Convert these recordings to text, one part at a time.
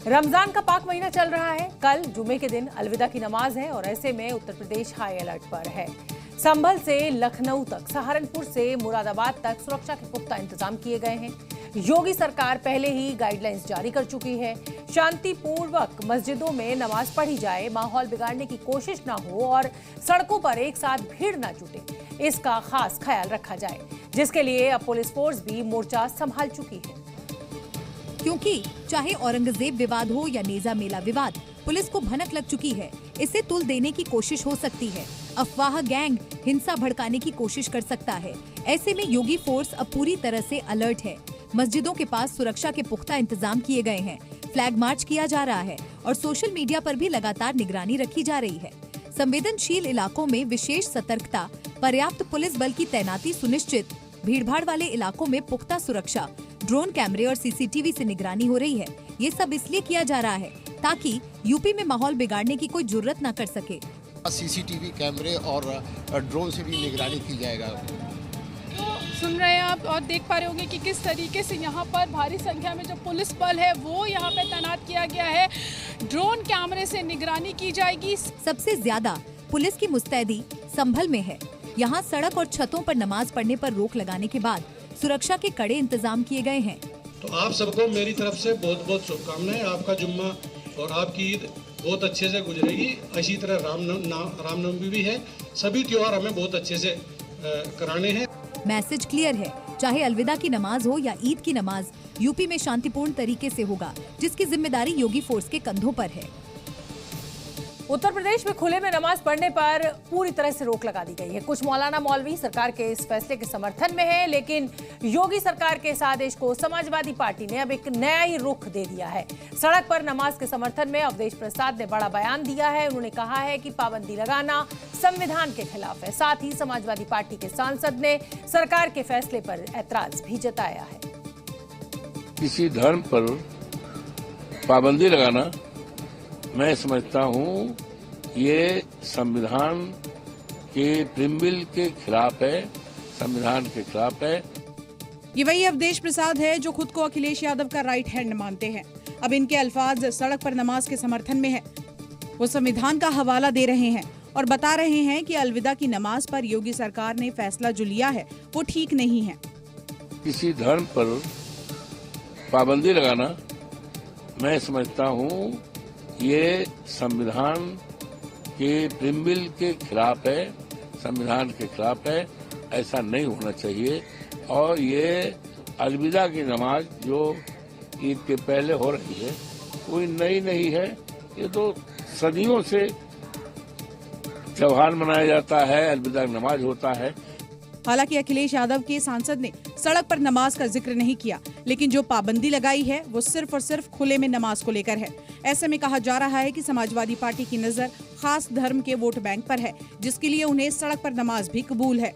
रमजान का पाक महीना चल रहा है। कल जुमे के दिन अलविदा की नमाज है और ऐसे में उत्तर प्रदेश हाई अलर्ट पर है। संभल से लखनऊ तक, सहारनपुर से मुरादाबाद तक सुरक्षा के पुख्ता इंतजाम किए गए हैं। योगी सरकार पहले ही गाइडलाइंस जारी कर चुकी है। शांतिपूर्वक मस्जिदों में नमाज पढ़ी जाए, माहौल बिगाड़ने की कोशिश ना हो और सड़कों पर एक साथ भीड़ ना जुटे, इसका खास ख्याल रखा जाए, जिसके लिए अब पुलिस फोर्स भी मोर्चा संभाल चुकी है। क्योंकि चाहे औरंगजेब विवाद हो या नेजा मेला विवाद, पुलिस को भनक लग चुकी है। इसे तुल देने की कोशिश हो सकती है। अफवाह गैंग हिंसा भड़काने की कोशिश कर सकता है। ऐसे में योगी फोर्स अब पूरी तरह से अलर्ट है। मस्जिदों के पास सुरक्षा के पुख्ता इंतजाम किए गए हैं। फ्लैग मार्च किया जा रहा है और सोशल मीडिया पर भी लगातार निगरानी रखी जा रही है। संवेदनशील इलाकों में विशेष सतर्कता, पर्याप्त पुलिस बल की तैनाती सुनिश्चित, भीड़भाड़ वाले इलाकों में पुख्ता सुरक्षा, ड्रोन कैमरे और सीसीटीवी से निगरानी हो रही है। ये सब इसलिए किया जा रहा है ताकि यूपी में माहौल बिगाड़ने की कोई जुर्रत न कर सके। सीसीटीवी कैमरे और ड्रोन से भी निगरानी की जाएगा। तो सुन रहे हैं आप और देख पा रहे होंगे कि किस तरीके से यहाँ पर भारी संख्या में जो पुलिस बल है वो यहाँ पे तैनात किया गया है। ड्रोन कैमरे से निगरानी की जाएगी। सबसे ज्यादा पुलिस की मुस्तैदी संभल में है। यहाँ सड़क और छतों पर नमाज पढ़ने पर रोक लगाने के बाद सुरक्षा के कड़े इंतजाम किए गए हैं। तो आप सबको मेरी तरफ से बहुत बहुत शुभकामनाएं। आपका जुम्मा और आपकी ईद बहुत अच्छे से गुजरेगी। इसी तरह रामनवमी भी है। सभी त्योहार हमें बहुत अच्छे से कराने हैं। मैसेज क्लियर है, चाहे अलविदा की नमाज हो या ईद की नमाज, यूपी में शांतिपूर्ण तरीके से होगा, जिसकी जिम्मेदारी योगी फोर्स के कंधों पर है। उत्तर प्रदेश में खुले में नमाज पढ़ने पर पूरी तरह से रोक लगा दी गई है। कुछ मौलाना मौलवी सरकार के इस फैसले के समर्थन में है, लेकिन योगी सरकार के इस आदेश को समाजवादी पार्टी ने अब एक नया ही रुख दे दिया है। सड़क पर नमाज के समर्थन में अवधेश प्रसाद ने बड़ा बयान दिया है। उन्होंने कहा है कि पाबंदी लगाना संविधान के खिलाफ है। साथ ही समाजवादी पार्टी के सांसद ने सरकार के फैसले पर ऐतराज भी जताया है। किसी धर्म पर पाबंदी लगाना, मैं समझता हूँ ये संविधान के प्रिम्बिल के खिलाफ है, संविधान के खिलाफ है। ये वही अवधेश प्रसाद है जो खुद को अखिलेश यादव का राइट हैंड मानते हैं। अब इनके अल्फाज सड़क पर नमाज के समर्थन में है। वो संविधान का हवाला दे रहे हैं और बता रहे हैं कि अलविदा की नमाज पर योगी सरकार ने फैसला जो लिया है वो ठीक नहीं है। किसी धर्म पर पाबंदी लगाना, मैं समझता हूँ ये संविधान के प्रिम्बिल के खिलाफ है, संविधान के खिलाफ है। ऐसा नहीं होना चाहिए। और ये अलविदा की नमाज जो ईद के पहले हो रही है कोई नई नहीं है। ये तो सदियों से त्योहार मनाया जाता है, अलविदा की नमाज होता है। हालांकि अखिलेश यादव के सांसद ने सड़क पर नमाज का जिक्र नहीं किया, लेकिन जो पाबंदी लगाई है वो सिर्फ और सिर्फ खुले में नमाज को लेकर है। ऐसे में कहा जा रहा है कि समाजवादी पार्टी की नजर खास धर्म के वोट बैंक पर है, जिसके लिए उन्हें सड़क पर नमाज भी कबूल है।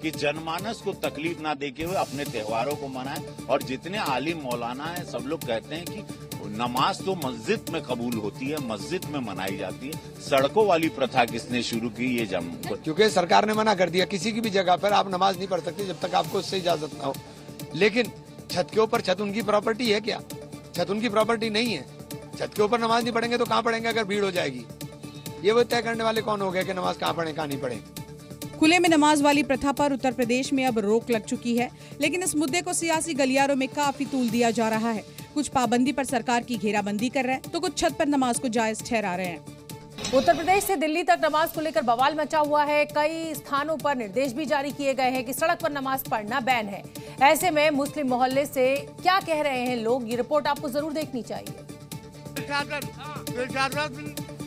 कि जनमानस को तकलीफ ना देके हुए अपने त्योहारों को मनाएं। और जितने आलिम मौलाना हैं सब लोग कहते हैं कि नमाज तो मस्जिद में कबूल होती है, मस्जिद में मनाई जाती है। सड़कों वाली प्रथा किसने शुरू की? ये क्योंकि सरकार ने मना कर दिया, किसी की भी जगह पर आप नमाज नहीं पढ़ सकते जब तक आपको उससे इजाजत ना हो। लेकिन छत के ऊपर, छत उनकी प्रॉपर्टी है क्या? छत उनकी प्रॉपर्टी नहीं है। छत के ऊपर नमाज नहीं पढ़ेंगे तो कहाँ पढ़ेंगे अगर भीड़ हो जाएगी? ये वो तय करने वाले कौन हो गए कि नमाज कहाँ पढ़े कहाँ नहीं पढ़े? खुले में नमाज वाली प्रथा पर उत्तर प्रदेश में अब रोक लग चुकी है, लेकिन इस मुद्दे को सियासी गलियारों में काफी तूल दिया जा रहा है। कुछ पाबंदी पर सरकार की घेराबंदी कर रहे हैं तो कुछ छत पर नमाज को जायज ठहरा रहे हैं। उत्तर प्रदेश से दिल्ली तक नमाज को लेकर बवाल मचा हुआ है। कई स्थानों पर निर्देश भी जारी किए गए हैं कि सड़क पर नमाज पढ़ना बैन है। ऐसे में मुस्लिम मोहल्ले से क्या कह रहे हैं लोग, ये रिपोर्ट आपको जरूर देखनी चाहिए।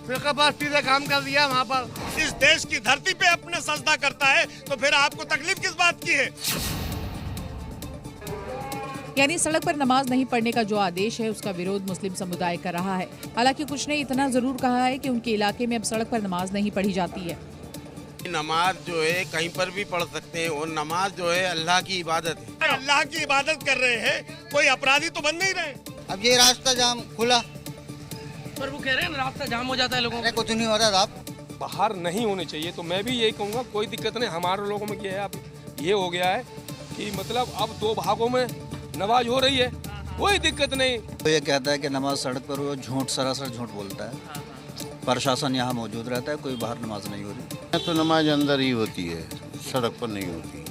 से काम कर दिया वहाँ पर। इस देश की धरती पे अपने सजदा करता है तो फिर आपको तकलीफ किस बात की है? यानी सड़क पर नमाज नहीं पढ़ने का जो आदेश है उसका विरोध मुस्लिम समुदाय कर रहा है। हालांकि कुछ ने इतना जरूर कहा है कि उनके इलाके में अब सड़क पर नमाज नहीं पढ़ी जाती है। नमाज जो है कहीं पर भी पढ़ सकते हैं और नमाज जो है अल्लाह की इबादत है। अल्लाह की इबादत कर रहे हैं, कोई अपराधी तो बन नहीं रहे। अब ये रास्ता जाम खुला, पर वो कह रहे हैं रास्ता जाम हो जाता है लोगों को। कुछ नहीं हो रहा साहब। बाहर नहीं होने चाहिए तो मैं भी यही कहूँगा, कोई दिक्कत नहीं। हमारे लोगों में क्या है, अब ये हो गया है कि मतलब अब दो भागों में नमाज हो रही है कोई दिक्कत नहीं। तो ये कहता है कि नमाज सड़क पर हो, झूठ, सरासर झूठ बोलता है। प्रशासन यहाँ मौजूद रहता है, कोई बाहर नमाज नहीं हो रही। तो नमाज अंदर ही होती है, सड़क पर नहीं होती।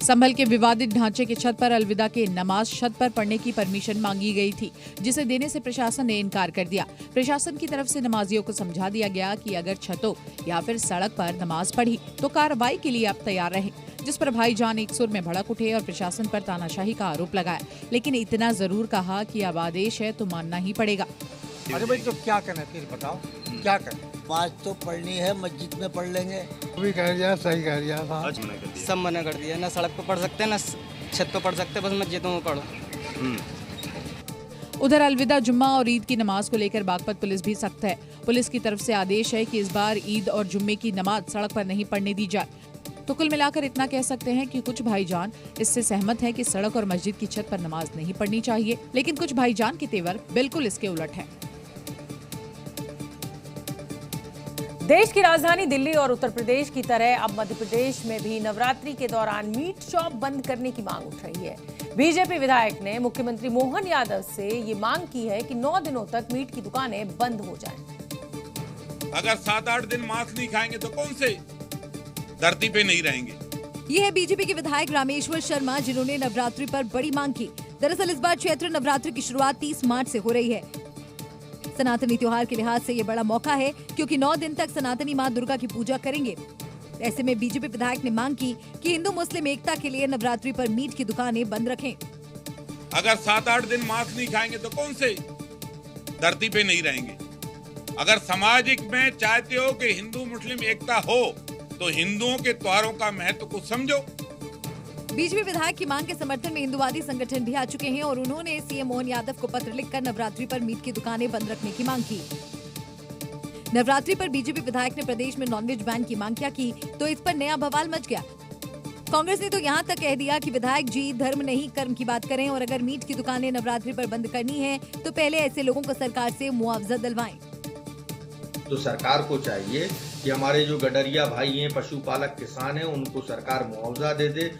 संभल के विवादित ढांचे की छत पर अलविदा के नमाज छत पर पढ़ने की परमिशन मांगी गई थी, जिसे देने से प्रशासन ने इनकार कर दिया। प्रशासन की तरफ से नमाजियों को समझा दिया गया कि अगर छतों या फिर सड़क पर नमाज पढ़ी तो कार्रवाई के लिए आप तैयार रहें, जिस पर भाईजान एक सुर में भड़क उठे और प्रशासन पर तानाशाही का आरोप लगाया। लेकिन इतना जरूर कहा कि अब आदेश है तो मानना ही पड़ेगा। अरे भाई तो क्या करना फिर बताओ, क्या करें? नमाज तो पढ़नी है, मस्जिद में पढ़ लेंगे। भी कह दिया, सही कह दिया, सब मना कर दिया। ना सड़क पर पढ़ सकते हैं, ना छत पर पढ़ सकते, बस मस्जिदों में पढ़ो। उधर अलविदा जुम्मा और ईद की नमाज को लेकर बागपत पुलिस भी सख्त है। पुलिस की तरफ से आदेश है कि इस बार ईद और जुम्मे की नमाज सड़क पर नहीं पढ़ने दी जाए। तो कुल मिलाकर इतना कह सकते हैं कि कुछ भाईजान इससे सहमत हैं कि सड़क और मस्जिद की छत पर नमाज नहीं पढ़नी चाहिए, लेकिन कुछ भाईजान के तेवर बिल्कुल इसके उलट है। देश की राजधानी दिल्ली और उत्तर प्रदेश की तरह अब मध्य प्रदेश में भी नवरात्रि के दौरान मीट शॉप बंद करने की मांग उठ रही है। बीजेपी विधायक ने मुख्यमंत्री मोहन यादव से ये मांग की है कि 9 दिनों तक मीट की दुकानें बंद हो जाएं। अगर 7-8 दिन मांस नहीं खाएंगे तो कौन से धरती पे नहीं रहेंगे। ये है बीजेपी के विधायक रामेश्वर शर्मा, जिन्होंने नवरात्रि पर बड़ी मांग की। दरअसल इस बार चैत्र नवरात्रि की शुरुआत 30 मार्च से हो रही है। सनातनी त्योहार के लिहाज से ये बड़ा मौका है, क्योंकि 9 दिन तक सनातनी मां दुर्गा की पूजा करेंगे। ऐसे में बीजेपी विधायक ने मांग की कि हिंदू मुस्लिम एकता के लिए नवरात्रि पर मीट की दुकानें बंद रखें। अगर 7-8 दिन मांस नहीं खाएंगे तो कौन से धरती पे नहीं रहेंगे। अगर सामाजिक में चाहते हो कि हिंदू मुस्लिम एकता हो तो हिंदुओं के त्योहारों का महत्व को समझो। बीजेपी विधायक की मांग के समर्थन में हिंदुवादी संगठन भी आ चुके हैं और उन्होंने सीएम मोहन यादव को पत्र लिखकर नवरात्रि पर मीट की दुकानें बंद रखने की मांग की। नवरात्रि पर बीजेपी विधायक ने प्रदेश में नॉनवेज बैन की मांग क्या की तो इस पर नया बवाल मच गया। कांग्रेस ने तो यहाँ तक कह दिया कि विधायक जी धर्म नहीं कर्म की बात करें और अगर मीट की दुकानें नवरात्रि पर बंद करनी है तो पहले ऐसे लोगों को सरकार से मुआवजा दिलवाएं। तो सरकार को चाहिए कि हमारे जो गडरिया भाई हैं, पशुपालक किसान हैं, उनको सरकार मुआवजा दे दे,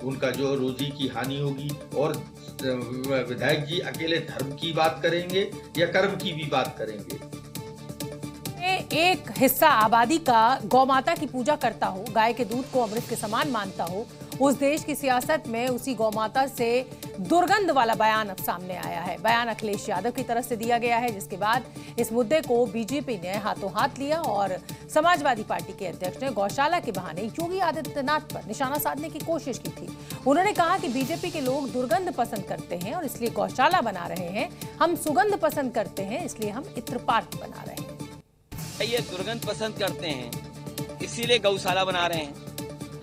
उनका जो रोजी की हानि होगी। और विधायक जी अकेले धर्म की बात करेंगे या कर्म की भी बात करेंगे। एक हिस्सा आबादी का गौ माता की पूजा करता हो, गाय के दूध को अमृत के समान मानता हो, उस देश की सियासत में उसी गौ माता से दुर्गंध वाला बयान अब सामने आया है। बयान अखिलेश यादव की तरफ से दिया गया है, जिसके बाद इस मुद्दे को बीजेपी ने हाथों हाथ लिया और समाजवादी पार्टी के अध्यक्ष ने गौशाला के बहाने योगी आदित्यनाथ पर निशाना साधने की कोशिश की थी। उन्होंने कहा कि बीजेपी के लोग दुर्गंध पसंद करते हैं और इसलिए गौशाला बना रहे हैं, हम सुगंध पसंद करते हैं इसलिए हम इत्र पार्क बना रहे हैं। ये दुर्गंध पसंद करते हैं इसीलिए गौशाला बना रहे हैं,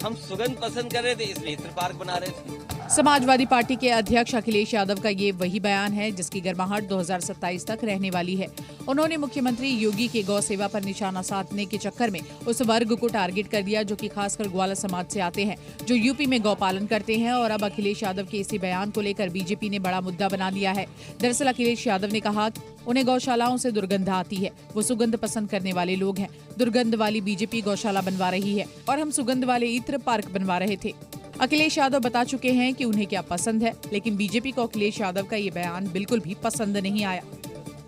हम सुगंध पसंद कर रहे थे इसलिए इत्र पार्क बना रहे थे। समाजवादी पार्टी के अध्यक्ष अखिलेश यादव का ये वही बयान है जिसकी गर्माहट 2027 तक रहने वाली है। उन्होंने मुख्यमंत्री योगी के गौ सेवा पर निशाना साधने के चक्कर में उस वर्ग को टारगेट कर दिया जो कि खासकर ग्वाला समाज से आते हैं, जो यूपी में गौ पालन करते हैं। और अब अखिलेश यादव के इसी बयान को लेकर बीजेपी ने बड़ा मुद्दा बना लिया है। दरअसल अखिलेश यादव ने कहा उन्हें गौशालाओं से दुर्गंध आती है, वो सुगंध पसंद करने वाले लोग हैं। दुर्गंध वाली बीजेपी गौशाला बनवा रही है और हम सुगंध वाले इत्र पार्क बनवा रहे थे। अखिलेश यादव बता चुके हैं कि उन्हें क्या पसंद है, लेकिन बीजेपी को अखिलेश यादव का ये बयान बिल्कुल भी पसंद नहीं आया।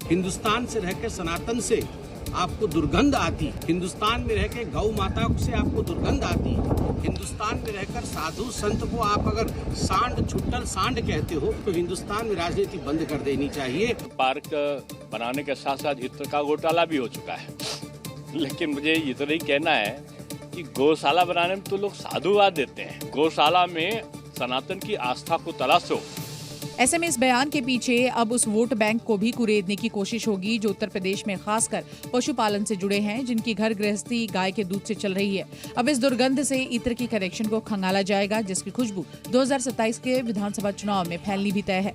हिंदुस्तान से रहकर सनातन से आपको दुर्गंध आती, हिंदुस्तान में रहकर गौ माता से आपको दुर्गंध आती, हिंदुस्तान में रहकर साधु संत को आप अगर सांड छुट्टल सांड कहते हो तो हिंदुस्तान में राजनीति बंद कर देनी चाहिए। पार्क बनाने के साथ साथ इत्र का घोटाला भी हो चुका है, लेकिन मुझे इतना ही कहना है कि गौशाला बनाने में तो लोग साधुवाद देते हैं, गौशाला में सनातन की आस्था को तलाशो। ऐसे में इस बयान के पीछे अब उस वोट बैंक को भी कुरेदने की कोशिश होगी जो उत्तर प्रदेश में खासकर पशुपालन से जुड़े हैं, जिनकी घर गृहस्थी गाय के दूध से चल रही है। अब इस दुर्गंध से इत्र की कनेक्शन को खंगाला जाएगा, जिसकी खुशबू 2027 के विधानसभा चुनाव में फैलनी भी तय है।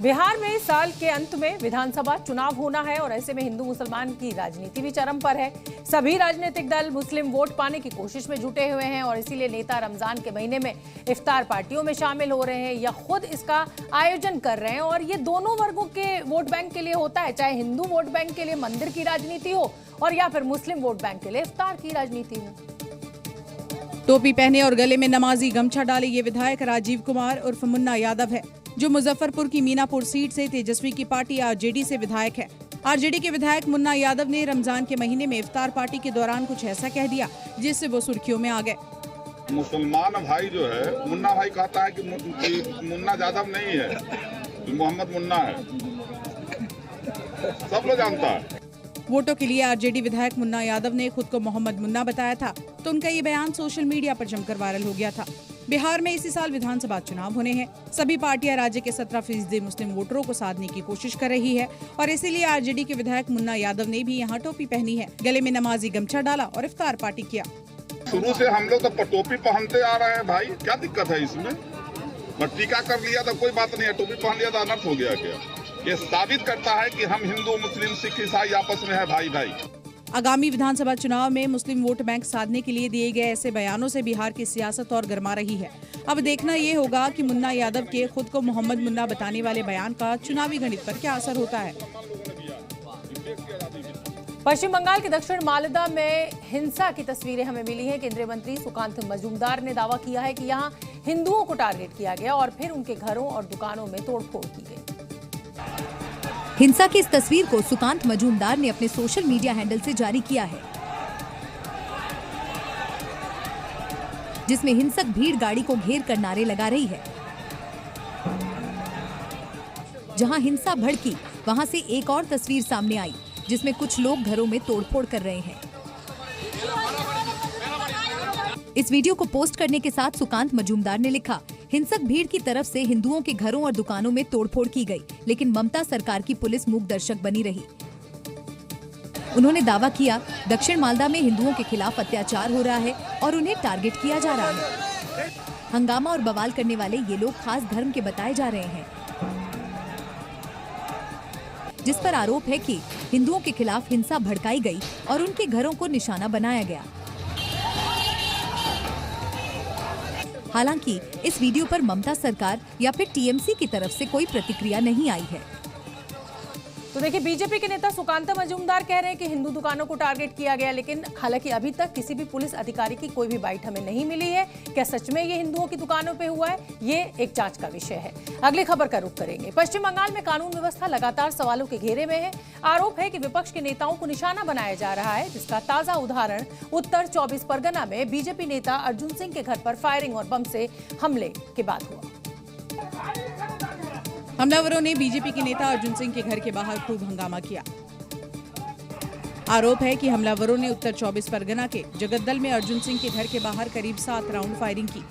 बिहार में साल के अंत में विधानसभा चुनाव होना है और ऐसे में हिंदू मुसलमान की राजनीति भी चरम पर है। सभी राजनीतिक दल मुस्लिम वोट पाने की कोशिश में जुटे हुए हैं और इसीलिए नेता रमजान के महीने में इफ्तार पार्टियों में शामिल हो रहे हैं या खुद इसका आयोजन कर रहे हैं। और ये दोनों वर्गों के वोट बैंक के लिए होता है, चाहे हिंदू वोट बैंक के लिए मंदिर की राजनीति हो और या फिर मुस्लिम वोट बैंक के लिए इफ्तार की राजनीति हो। टोपी पहने और गले में नमाजी गमछा डाले ये विधायक राजीव कुमार उर्फ मुन्ना यादव है, जो मुजफ्फरपुर की मीनापुर सीट से तेजस्वी की पार्टी आरजेडी से विधायक है। आरजेडी के विधायक मुन्ना यादव ने रमजान के महीने में इफ्तार पार्टी के दौरान कुछ ऐसा कह दिया जिससे वो सुर्खियों में आ गए। मुसलमान भाई जो है, मुन्ना भाई कहता है कि मुन्ना यादव नहीं है, मोहम्मद मुन्ना है, सब लोग जानता है। वोटों के लिए आरजेडी विधायक मुन्ना यादव ने खुद को मोहम्मद मुन्ना बताया था, तो उनका ये बयान सोशल मीडिया पर जमकर वायरल हो गया था। बिहार में इसी साल विधानसभा चुनाव होने हैं। सभी पार्टियां राज्य के 17% मुस्लिम वोटरों को साधने की कोशिश कर रही है और इसीलिए आरजेडी के विधायक मुन्ना यादव ने भी यहाँ टोपी पहनी है, गले में नमाजी गमछा डाला और इफ्तार पार्टी किया। शुरू से हम लोग तो टोपी पहनते आ रहे हैं भाई, क्या दिक्कत है इसमें? टीका कर लिया तो कोई बात नहीं है, टोपी पहन लिया तो अनर्थ हो गया क्या? ये साबित करता है कि हम हिंदू मुस्लिम सिख ईसाई आपस में है भाई भाई। आगामी विधानसभा चुनाव में मुस्लिम वोट बैंक साधने के लिए दिए गए ऐसे बयानों से बिहार की सियासत और गर्मा रही है। अब देखना ये होगा कि मुन्ना यादव के खुद को मोहम्मद मुन्ना बताने वाले बयान का चुनावी गणित पर क्या असर होता है। पश्चिम बंगाल के दक्षिण मालदा में हिंसा की तस्वीरें हमें मिली हैं। केंद्रीय मंत्री सुकांत मजूमदार ने दावा किया है कि यहां हिंदुओं को टारगेट किया गया और फिर उनके घरों और दुकानों में तोड़फोड़ की गई। हिंसा की इस तस्वीर को सुकांत मजूमदार ने अपने सोशल मीडिया हैंडल से जारी किया है, जिसमें हिंसक भीड़ गाड़ी को घेर कर नारे लगा रही है। जहां हिंसा भड़की, वहां से एक और तस्वीर सामने आई, जिसमें कुछ लोग घरों में तोड़फोड़ कर रहे हैं। इस वीडियो को पोस्ट करने के साथ सुकांत मजूमदार ने लिखा, हिंसक भीड़ की तरफ से हिंदुओं के घरों और दुकानों में तोड़फोड़ की गई, लेकिन ममता सरकार की पुलिस मूक दर्शक बनी रही। उन्होंने दावा किया, दक्षिण मालदा में हिंदुओं के खिलाफ अत्याचार हो रहा है और उन्हें टारगेट किया जा रहा है। हंगामा और बवाल करने वाले ये लोग खास धर्म के बताए जा रहे हैं, जिस पर आरोप है कि हिंदुओं के खिलाफ हिंसा भड़काई गई और उनके घरों को निशाना बनाया गया। हालांकि इस वीडियो पर ममता सरकार या फिर टीएमसी की तरफ से कोई प्रतिक्रिया नहीं आई है। तो देखिए, बीजेपी के नेता सुकांत मजूमदार कह रहे हैं कि हिंदू दुकानों को टारगेट किया गया, लेकिन हालांकि अभी तक किसी भी पुलिस अधिकारी की कोई भी बाइट हमें नहीं मिली है। क्या सच में ये हिंदुओं की दुकानों पे हुआ है? ये एक जांच का विषय है। अगली खबर का रुख करेंगे। पश्चिम बंगाल में कानून व्यवस्था लगातार सवालों के घेरे में है। आरोप है कि विपक्ष के नेताओं को निशाना बनाया जा रहा है, जिसका ताजा उदाहरण उत्तर 24 परगना में बीजेपी नेता अर्जुन सिंह के घर पर फायरिंग और बम से हमले के बाद हुआ। हमलावरों ने बीजेपी के नेता अर्जुन सिंह के घर के बाहर खूब हंगामा किया। आरोप है कि हमलावरों ने उत्तर 24 परगना के जगद्दल में अर्जुन सिंह के घर के बाहर करीब 7 राउंड फायरिंग की।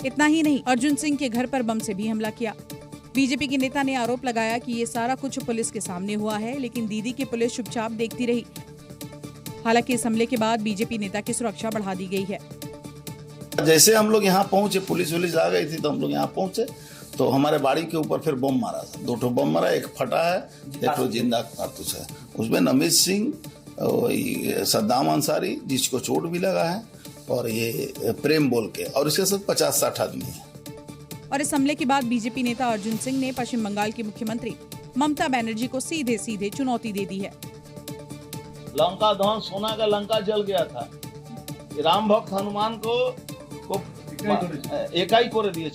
इतना ही नहीं, अर्जुन सिंह के घर पर बम से भी हमला किया। बीजेपी के नेता ने आरोप लगाया कि ये सारा कुछ पुलिस के सामने हुआ है, लेकिन दीदी की पुलिस चुपचाप देखती रही। हालांकि इस हमले के बाद बीजेपी नेता की सुरक्षा बढ़ा दी गई है। जैसे हम लोग यहाँ पहुंचे, पुलिस वुलिस आ गई थी, तो हम लोग यहाँ पहुंचे तो हमारे बाड़ी के ऊपर फिर बम मारा। 2 बम मारा, एक फटा है, एक जिंदा कारतूस है। उसमें नमित सिंह, सद्दाम अंसारी, जिसको चोट भी लगा है, और ये प्रेम बोल के, और इसके साथ 50-60 आदमी है। और इस हमले के बाद बीजेपी नेता अर्जुन सिंह ने पश्चिम बंगाल की मुख्यमंत्री ममता बनर्जी को सीधे सीधे चुनौती दे दी है। लंका दहन, सोना का लंका जल गया था, राम भक्त हनुमान को एकाई करे दिए,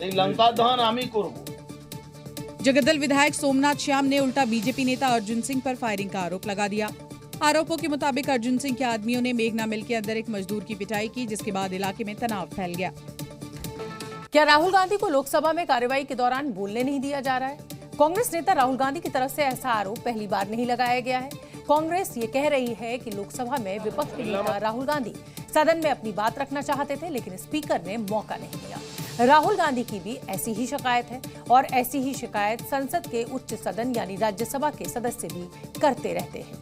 लंका दहन आमी करब। जगद्दल विधायक सोमनाथ श्याम ने उल्टा बीजेपी नेता अर्जुन सिंह पर फायरिंग का आरोप लगा दिया। आरोपों के मुताबिक अर्जुन सिंह के आदमियों ने मेघना मिल के अंदर एक मजदूर की पिटाई की, जिसके बाद इलाके में तनाव फैल गया। क्या राहुल गांधी को लोकसभा में कार्रवाई के दौरान बोलने नहीं दिया जा रहा है? कांग्रेस नेता राहुल गांधी की तरफ से ऐसा आरोप पहली बार नहीं लगाया गया है। कांग्रेस ये कह रही है कि लोकसभा में विपक्ष के नेता राहुल गांधी सदन में अपनी बात रखना चाहते थे, लेकिन स्पीकर ने मौका नहीं दिया। राहुल गांधी की भी ऐसी ही शिकायत है और ऐसी ही शिकायत संसद के उच्च सदन यानी राज्यसभा के सदस्य भी करते रहते हैं।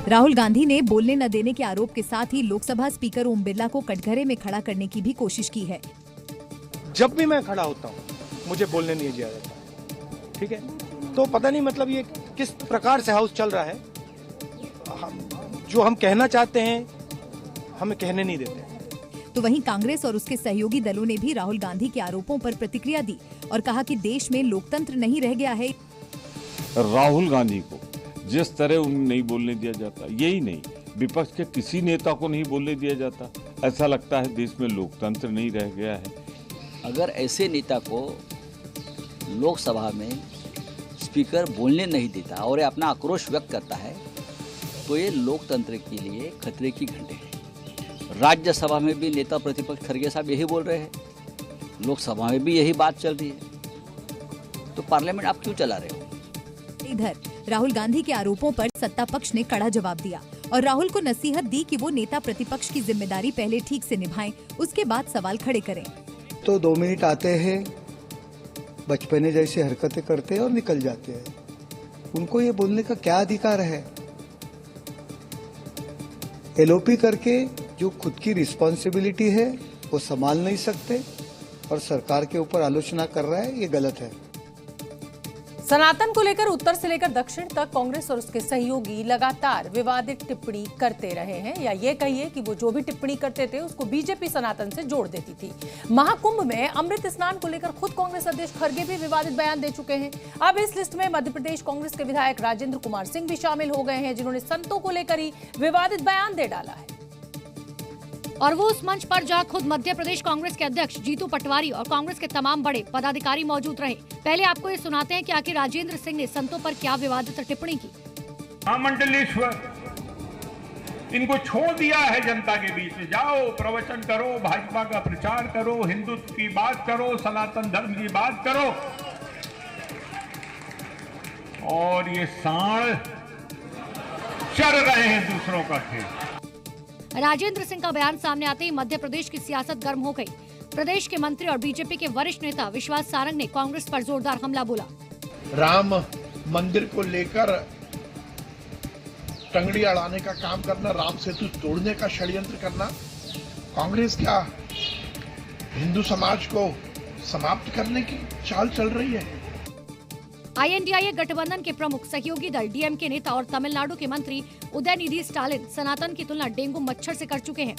राहुल गांधी ने बोलने न देने के आरोप के साथ ही लोकसभा स्पीकर ओम बिरला को कटघरे में खड़ा करने की भी कोशिश की है। जब भी मैं खड़ा होता हूँ मुझे बोलने नहीं दिया जाता, ठीक है? तो पता नहीं मतलब ये किस प्रकार से हाउस चल रहा है। जो हम कहना चाहते हैं हमें कहने नहीं देते। तो वहीं कांग्रेस और उसके सहयोगी दलों ने भी राहुल गांधी के आरोपों पर प्रतिक्रिया दी और कहा कि देश में लोकतंत्र नहीं रह गया है। राहुल गांधी को जिस तरह उन्हें नहीं बोलने दिया जाता, यही नहीं विपक्ष के किसी नेता को नहीं बोलने दिया जाता। ऐसा लगता है देश में लोकतंत्र नहीं रह गया है। अगर ऐसे नेता को लोकसभा में स्पीकर बोलने नहीं देता और अपना आक्रोश व्यक्त करता है तो ये लोकतंत्र के लिए खतरे की घंटे है। राज्यसभा में भी नेता प्रतिपक्ष खड़गे साहब यही बोल रहे हैं, लोकसभा में भी यही बात चल रही है, तो पार्लियामेंट आप क्यों चला रहे हो? इधर राहुल गांधी के आरोपों पर सत्ता पक्ष ने कड़ा जवाब दिया और राहुल को नसीहत दी कि वो नेता प्रतिपक्ष की जिम्मेदारी पहले ठीक से निभाएं, उसके बाद सवाल खड़े करें। तो 2 मिनट आते हैं, बचपने जैसी हरकतें करते हैं और निकल जाते हैं। उनको ये बोलने का क्या अधिकार है? एलओपी करके जो खुद की रिस्पॉन्सिबिलिटी है वो संभाल नहीं सकते और सरकार के ऊपर आलोचना कर रहा है, ये गलत है। सनातन को लेकर उत्तर से लेकर दक्षिण तक कांग्रेस और उसके सहयोगी लगातार विवादित टिप्पणी करते रहे हैं, या ये कहिए कि वो जो भी टिप्पणी करते थे उसको बीजेपी सनातन से जोड़ देती थी। महाकुंभ में अमृत स्नान को लेकर खुद कांग्रेस अध्यक्ष खड़गे भी विवादित बयान दे चुके हैं। अब इस लिस्ट में मध्य प्रदेश कांग्रेस के विधायक राजेंद्र कुमार सिंह भी शामिल हो गए हैं, जिन्होंने संतों को लेकर ही विवादित बयान दे डाला है। और वो उस मंच पर जहां खुद मध्य प्रदेश कांग्रेस के अध्यक्ष जीतू पटवारी और कांग्रेस के तमाम बड़े पदाधिकारी मौजूद रहे। पहले आपको ये सुनाते हैं कि आखिर राजेंद्र सिंह ने संतों पर क्या विवादित टिप्पणी की। महामंडलेश्वर इनको छोड़ दिया है जनता के बीच में, जाओ प्रवचन करो, भाजपा का प्रचार करो, हिंदुत्व की बात करो, सनातन धर्म की बात करो, और ये सांड चर रहे हैं दूसरों का खेल। राजेंद्र सिंह का बयान सामने आते ही मध्य प्रदेश की सियासत गर्म हो गई। प्रदेश के मंत्री और बीजेपी के वरिष्ठ नेता विश्वास सारंग ने कांग्रेस पर जोरदार हमला बोला। राम मंदिर को लेकर टंगड़ी अड़ाने का काम करना, राम सेतु तोड़ने का षड्यंत्र करना, कांग्रेस क्या हिंदू समाज को समाप्त करने की चाल चल रही है। INDIA गठबंधन के प्रमुख सहयोगी दल DMK नेता और तमिलनाडु के मंत्री उदयनिधि स्टालिन सनातन की तुलना डेंगू मच्छर से कर चुके हैं।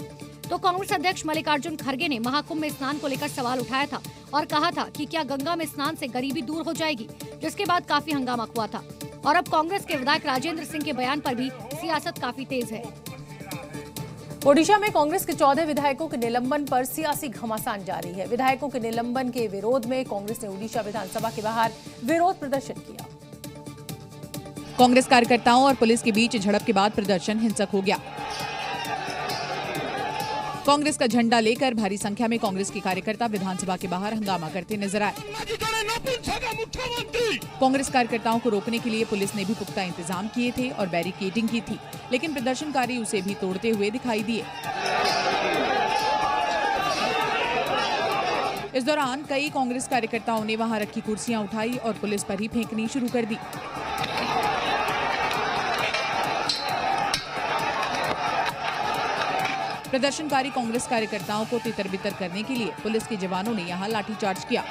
तो कांग्रेस अध्यक्ष मल्लिकार्जुन खड़गे ने महाकुंभ में स्नान को लेकर सवाल उठाया था और कहा था कि क्या गंगा में स्नान से गरीबी दूर हो जाएगी, जिसके बाद काफी हंगामा हुआ था। और अब कांग्रेस के विधायक राजेंद्र सिंह के बयान पर भी सियासत काफी तेज है। ओडिशा में कांग्रेस के 14 विधायकों के निलंबन पर सियासी घमासान जारी है। विधायकों के निलंबन के विरोध में कांग्रेस ने ओडिशा विधानसभा के बाहर विरोध प्रदर्शन किया। कांग्रेस कार्यकर्ताओं और पुलिस के बीच झड़प के बाद प्रदर्शन हिंसक हो गया। कांग्रेस का झंडा लेकर भारी संख्या में कांग्रेस के कार्यकर्ता विधानसभा के बाहर हंगामा करते नजर आए। कांग्रेस कार्यकर्ताओं को रोकने के लिए पुलिस ने भी पुख्ता इंतजाम किए थे और बैरिकेडिंग की थी, लेकिन प्रदर्शनकारी उसे भी तोड़ते हुए दिखाई दिए। इस दौरान कई कांग्रेस कार्यकर्ताओं ने वहां रखी कुर्सियां उठाई और पुलिस पर ही फेंकनी शुरू कर दी। प्रदर्शनकारी कांग्रेस कार्यकर्ताओं को तितर-बितर करने के लिए पुलिस के जवानों ने यहां लाठीचार्ज किया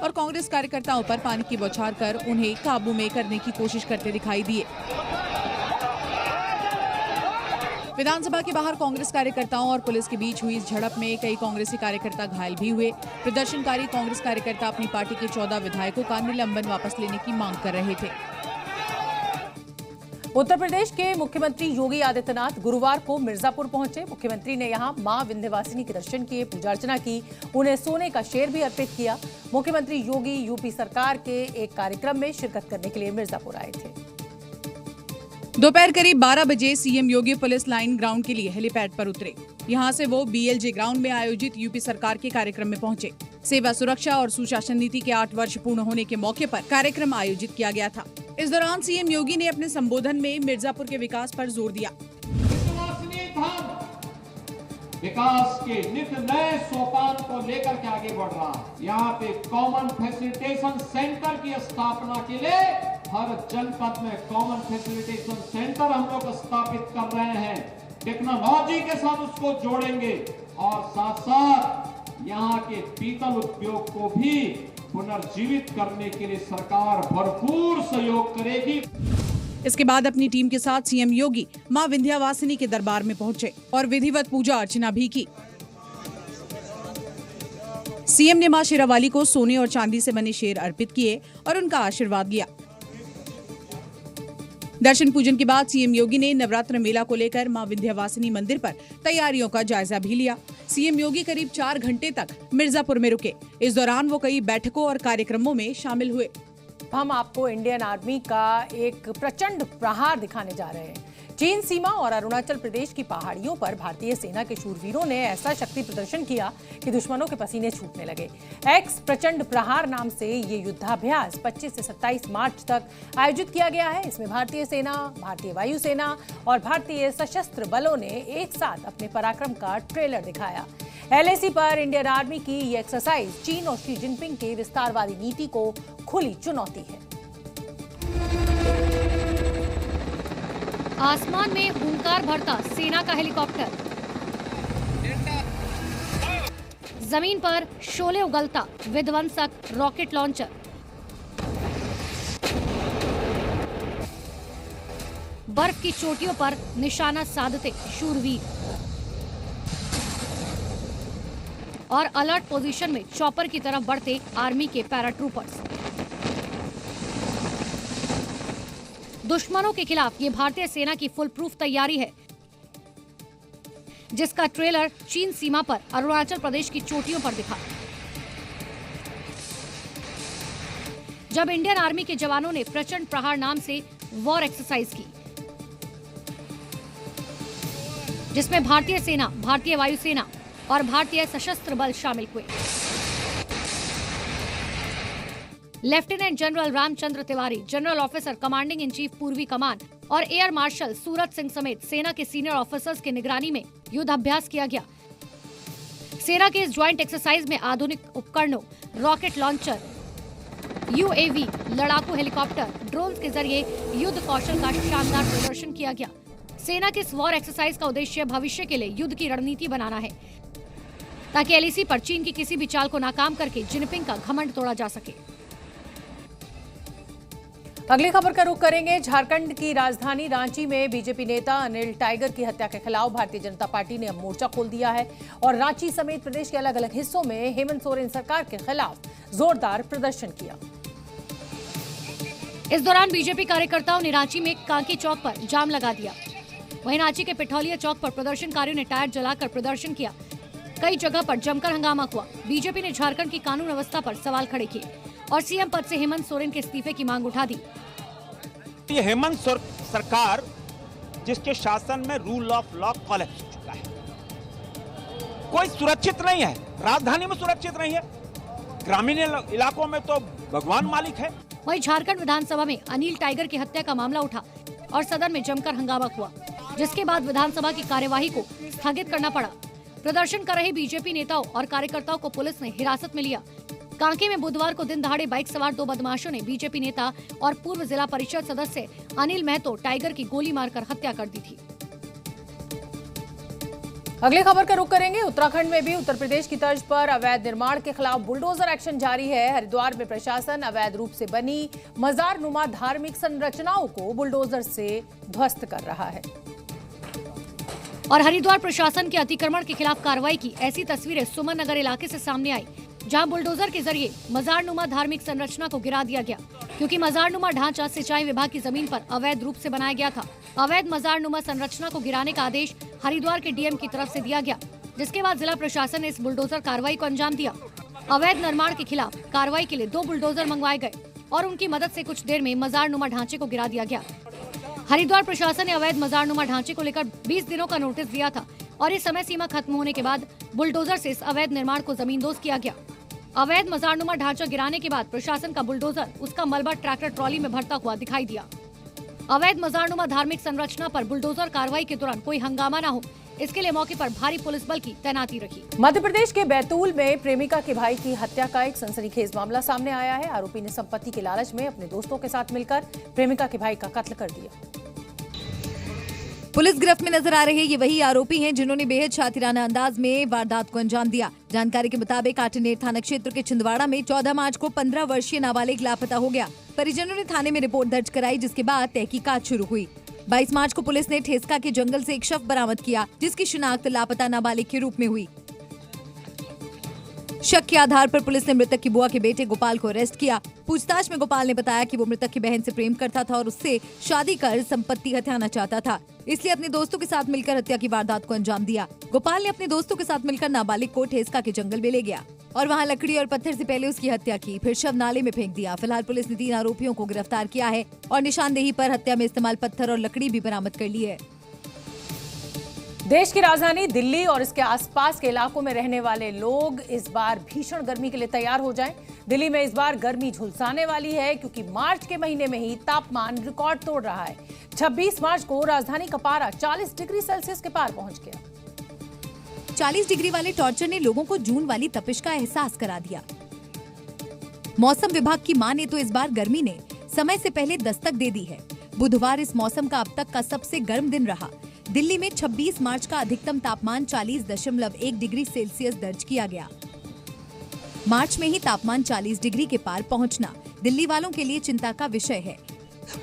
और कांग्रेस कार्यकर्ताओं पर पानी की बौछार कर उन्हें काबू में करने की कोशिश करते दिखाई दिए। विधानसभा के बाहर कांग्रेस कार्यकर्ताओं और पुलिस के बीच हुई इस झड़प में कई कांग्रेसी कार्यकर्ता घायल भी हुए। प्रदर्शनकारी कांग्रेस कार्यकर्ता अपनी पार्टी के 14 विधायकों का निलंबन वापस लेने की मांग कर रहे थे। उत्तर प्रदेश के मुख्यमंत्री योगी आदित्यनाथ गुरुवार को मिर्जापुर पहुंचे। मुख्यमंत्री ने यहां मां विंध्यवासिनी के दर्शन किए, पूजा अर्चना की, उन्हें सोने का शेर भी अर्पित किया। मुख्यमंत्री योगी यूपी सरकार के एक कार्यक्रम में शिरकत करने के लिए मिर्जापुर आए थे। दोपहर करीब 12 बजे सीएम योगी पुलिस लाइन ग्राउंड के लिए हेलीपैड पर उतरे। यहां से वो BLJ ग्राउंड में आयोजित यूपी सरकार के कार्यक्रम में पहुंचे। सेवा, सुरक्षा और सुशासन नीति के 8 वर्ष पूर्ण होने के मौके पर कार्यक्रम आयोजित किया गया था। इस दौरान सीएम योगी ने अपने संबोधन में मिर्जापुर के विकास पर जोर दिया। विकास के नित नए सोपान को लेकर के आगे बढ़ रहा है। यहाँ पे कॉमन फैसिलिटेशन सेंटर की स्थापना के लिए हर जनपद में कॉमन फैसिलिटेशन सेंटर हम लोग स्थापित कर रहे हैं। टेक्नोलॉजी के साथ उसको जोड़ेंगे और साथ साथ यहाँ के पीतल उद्योग को भी पुनर्जीवित करने के लिए सरकार भरपूर सहयोग करेगी। इसके बाद अपनी टीम के साथ सीएम योगी मां विंध्यवासिनी के दरबार में पहुंचे और विधिवत पूजा अर्चना भी की। सीएम ने मां शेरावाली को सोने और चांदी से बने शेर अर्पित किए और उनका आशीर्वाद लिया। दर्शन पूजन के बाद सीएम योगी ने नवरात्र मेला को लेकर मां विंध्यवासिनी मंदिर पर तैयारियों का जायजा भी लिया। सीएम योगी करीब 4 घंटे तक मिर्जापुर में रुके। इस दौरान वो कई बैठकों और कार्यक्रमों में शामिल हुए। हम आपको इंडियन आर्मी का एक प्रचंड प्रहार दिखाने जा रहे हैं। चीन सीमा और अरुणाचल प्रदेश की पहाड़ियों पर भारतीय सेना के शूरवीरों ने ऐसा शक्ति प्रदर्शन किया कि दुश्मनों के पसीने छूटने लगे। एक्स प्रचंड प्रहार नाम से ये युद्धाभ्यास 25 से 27 मार्च तक आयोजित किया गया है। इसमें भारतीय सेना, भारतीय वायुसेना और भारतीय सशस्त्र बलों ने एक साथ अपने पराक्रम का ट्रेलर दिखाया। LAC पर इंडियन आर्मी की ये एक्सरसाइज चीन और शी जिनपिंग की विस्तारवादी नीति को खुली चुनौती है। आसमान में हुंकार भरता सेना का हेलीकॉप्टर, जमीन पर शोले उगलता विध्वंसक रॉकेट लॉन्चर, बर्फ की चोटियों पर निशाना साधते शूरवीर और अलर्ट पोजीशन में चॉपर की तरफ बढ़ते आर्मी के पैराट्रूपर्स। दुश्मनों के खिलाफ ये भारतीय सेना की फुल प्रूफ तैयारी है, जिसका ट्रेलर चीन सीमा पर अरुणाचल प्रदेश की चोटियों पर दिखा। जब इंडियन आर्मी के जवानों ने प्रचंड प्रहार नाम से वॉर एक्सरसाइज की, जिसमें भारतीय सेना, भारतीय वायुसेना और भारतीय सशस्त्र बल शामिल हुए। Lieutenant general Ramchandra Tiwari, general officer commanding in chief पूर्वी कमान और एयर मार्शल सूरत सिंह समेत सेना के सीनियर ऑफिसर्स की निगरानी में युद्ध अभ्यास किया गया। सेना के इस ज्वाइंट एक्सरसाइज में आधुनिक उपकरणों, रॉकेट लॉन्चर, UAV, लड़ाकू हेलीकॉप्टर, ड्रोन के जरिए युद्ध कौशल का शानदार प्रदर्शन किया गया। सेना के इस वॉर एक्सरसाइज का उद्देश्य भविष्य के लिए युद्ध की रणनीति बनाना है, ताकि LAC पर चीन की किसी भी चाल को नाकाम करके जिनपिंग का घमंड तोड़ा जा सके। अगली खबर का रुख करेंगे। झारखंड की राजधानी रांची में बीजेपी नेता अनिल टाइगर की हत्या के खिलाफ भारतीय जनता पार्टी ने अब मोर्चा खोल दिया है और रांची समेत प्रदेश के अलग अलग हिस्सों में हेमंत सोरेन सरकार के खिलाफ जोरदार प्रदर्शन किया। इस दौरान बीजेपी कार्यकर्ताओं ने रांची में कांकी चौक पर जाम लगा दिया। वहीं रांची के पिठौलिया चौक पर प्रदर्शनकारियों ने टायर जलाकर प्रदर्शन किया। कई जगह पर जमकर हंगामा हुआ। बीजेपी ने झारखंड की कानून व्यवस्था पर सवाल खड़े किए और सीएम पद से हेमंत सोरेन के इस्तीफे की मांग उठा दी। ये हेमंत सरकार जिसके शासन में रूल ऑफ लॉ कोलैप्स हो चुका है, कोई सुरक्षित नहीं है, राजधानी में सुरक्षित नहीं है, ग्रामीण इलाकों में तो भगवान मालिक है। वहीं झारखंड विधानसभा में अनिल टाइगर की हत्या का मामला उठा और सदन में जमकर हंगामा हुआ, जिसके बाद विधानसभा की कार्यवाही को स्थगित करना पड़ा। प्रदर्शन कर रहे बीजेपी नेताओं और कार्यकर्ताओं को पुलिस ने हिरासत में लिया। कांके में बुधवार को दिन दहाड़े बाइक सवार 2 बदमाशों ने बीजेपी नेता और पूर्व जिला परिषद सदस्य अनिल महतो टाइगर की गोली मारकर हत्या कर दी थी। अगली खबर का रुख करेंगे। उत्तराखंड में भी उत्तर प्रदेश की तर्ज पर अवैध निर्माण के खिलाफ बुलडोजर एक्शन जारी है। हरिद्वार में प्रशासन अवैध रूप से बनी मजार नुमा धार्मिक संरचनाओं को बुलडोजर से ध्वस्त कर रहा है और हरिद्वार प्रशासन के अतिक्रमण के खिलाफ कार्रवाई की ऐसी तस्वीरें सुमन नगर इलाके से सामने आई, जहां बुलडोजर के जरिए मजारनुमा धार्मिक संरचना को गिरा दिया गया, क्योंकि मजारनुमा ढांचा सिंचाई विभाग की जमीन पर अवैध रूप से बनाया गया था। अवैध मजारनुमा संरचना को गिराने का आदेश हरिद्वार के डीएम की तरफ से दिया गया, जिसके बाद जिला प्रशासन ने इस बुलडोजर कार्रवाई को अंजाम दिया। अवैध निर्माण के खिलाफ कार्रवाई के लिए 2 बुलडोजर मंगवाए गए और उनकी मदद से कुछ देर में मजारनुमा ढांचे को गिरा दिया गया। हरिद्वार प्रशासन ने अवैध मजारनुमा ढांचे को लेकर 20 दिनों का नोटिस दिया था और इस समय सीमा खत्म होने के बाद बुलडोजर से इस अवैध निर्माण को जमींदोज किया गया। अवैध मजारनुमा ढांचा गिराने के बाद प्रशासन का बुलडोजर उसका मलबा ट्रैक्टर ट्रॉली में भरता हुआ दिखाई दिया। अवैध मजारनुमा धार्मिक संरचना पर बुलडोजर कार्रवाई के दौरान कोई हंगामा न हो, इसके लिए मौके पर भारी पुलिस बल की तैनाती रखी। मध्य प्रदेश के बैतूल में प्रेमिका के भाई की हत्या का एक सनसनीखेज मामला सामने आया है। आरोपी ने संपत्ति के लालच में अपने दोस्तों के साथ मिलकर प्रेमिका के भाई का कत्ल कर दिया। पुलिस गिरफ्त में नजर आ रहे ये वही आरोपी हैं जिन्होंने बेहद शातिराना अंदाज में वारदात को अंजाम दिया। जानकारी के मुताबिक आटनेर थाना क्षेत्र के छिंदवाड़ा में 14 मार्च को 15 वर्षीय नाबालिग लापता हो गया। परिजनों ने थाने में रिपोर्ट दर्ज कराई, जिसके बाद तहकीकात शुरू हुई। 22 मार्च को पुलिस ने ठेसका के जंगल से एक शव बरामद किया, जिसकी शिनाख्त लापता नाबालिग के रूप में हुई। शक के आधार पर पुलिस ने मृतक की बुआ के बेटे गोपाल को अरेस्ट किया। पूछताछ में गोपाल ने बताया कि वो मृतक की बहन से प्रेम करता था और उससे शादी कर संपत्ति हथियाना चाहता था, इसलिए अपने दोस्तों के साथ मिलकर हत्या की वारदात को अंजाम दिया। गोपाल ने अपने दोस्तों के साथ मिलकर नाबालिग को ठेसका के जंगल में ले गया और वहां लकड़ी और पत्थर से पहले उसकी हत्या की, फिर शव नाले में फेंक दिया। फिलहाल पुलिस ने 3 आरोपियों को गिरफ्तार किया है और निशानदेही पर हत्या में इस्तेमाल पत्थर और लकड़ी भी बरामद कर ली है। देश की राजधानी दिल्ली और इसके आसपास के इलाकों में रहने वाले लोग इस बार भीषण गर्मी के लिए तैयार हो जाएं। दिल्ली में इस बार गर्मी झुलसाने वाली है क्योंकि मार्च के महीने में ही तापमान रिकॉर्ड तोड़ रहा है। 26 मार्च को राजधानी का पारा 40 डिग्री सेल्सियस के पार पहुंच गया। 40 डिग्री वाले टॉर्चर ने लोगों को जून वाली तपिश का एहसास करा दिया। मौसम विभाग की माने तो इस बार गर्मी ने समय से पहले दस्तक दे दी है। बुधवार इस मौसम का अब तक का सबसे गर्म दिन रहा। दिल्ली में 26 मार्च का अधिकतम तापमान 40.1 डिग्री सेल्सियस दर्ज किया गया। मार्च में ही तापमान 40 डिग्री के पार पहुंचना दिल्ली वालों के लिए चिंता का विषय है।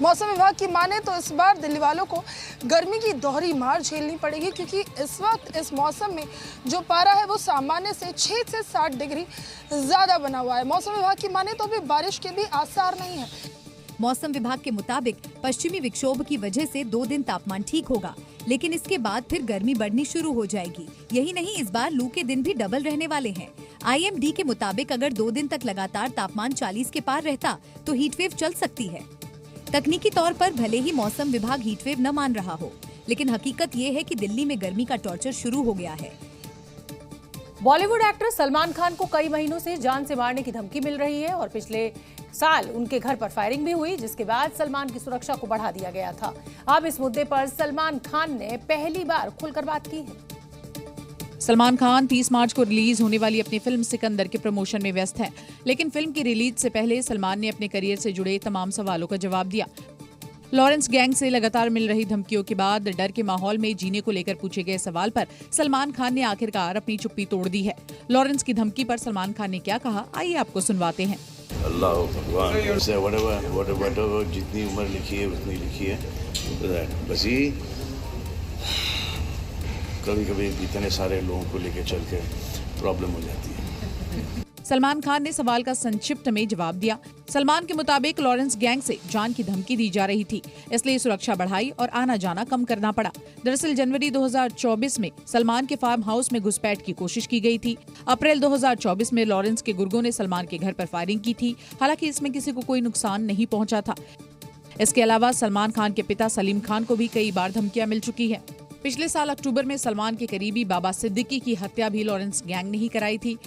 मौसम विभाग की माने तो इस बार दिल्ली वालों को गर्मी की दोहरी मार झेलनी पड़ेगी क्योंकि इस वक्त इस मौसम में जो पारा है वो सामान्य से 6 से 7 डिग्री ज्यादा बना हुआ है। मौसम विभाग की माने तो अभी बारिश के भी आसार नहीं है। मौसम विभाग के मुताबिक पश्चिमी विक्षोभ की वजह से 2 दिन तापमान ठीक होगा, लेकिन इसके बाद फिर गर्मी बढ़नी शुरू हो जाएगी। यही नहीं, इस बार लू के दिन भी डबल रहने वाले हैं। IMD के मुताबिक अगर 2 दिन तक लगातार तापमान 40 के पार रहता तो हीटवेव चल सकती है। तकनीकी तौर पर भले ही मौसम विभाग हीटवेव न मान रहा हो, लेकिन हकीकत ये है कि दिल्ली में गर्मी का टॉर्चर शुरू हो गया है। बॉलीवुड एक्टर सलमान खान को कई महीनों से जान से मारने की धमकी मिल रही है और पिछले साल उनके घर पर फायरिंग भी हुई, जिसके बाद सलमान की सुरक्षा को बढ़ा दिया गया था। अब इस मुद्दे पर सलमान खान ने पहली बार खुलकर बात की है। सलमान खान 30 मार्च को रिलीज होने वाली अपनी फिल्म सिकंदर के प्रमोशन में व्यस्त हैं, लेकिन फिल्म की रिलीज से पहले सलमान ने अपने करियर से जुड़े तमाम सवालों का जवाब दिया। लॉरेंस गैंग से लगातार मिल रही धमकियों के बाद डर के माहौल में जीने को लेकर पूछे गए सवाल पर सलमान खान ने आखिरकार अपनी चुप्पी तोड़ दी है। लॉरेंस की धमकी पर सलमान खान ने क्या कहा, आइए आपको सुनवाते हैं। अल्लाह भगवान से whatever जितनी उम्र लिखी है उतनी लिखी है, बस ही कभी कभी इतने सारे लोगों को लेकर चल के प्रॉब्लम हो जाती है। सलमान खान ने सवाल का संक्षिप्त में जवाब दिया। सलमान के मुताबिक लॉरेंस गैंग से जान की धमकी दी जा रही थी, इसलिए सुरक्षा बढ़ाई और आना जाना कम करना पड़ा। दरअसल जनवरी 2024 में सलमान के फार्म हाउस में घुसपैठ की कोशिश की गई थी। अप्रैल 2024 में लॉरेंस के गुर्गों ने सलमान के घर पर फायरिंग की थी, हालांकि इसमें किसी को कोई नुकसान नहीं पहुंचा था। इसके अलावा सलमान खान के पिता सलीम खान को भी कई बार धमकियां मिल चुकी है। पिछले साल अक्टूबर में सलमान के करीबी बाबा सिद्दीकी की हत्या भी लॉरेंस गैंग ने ही कराई थी।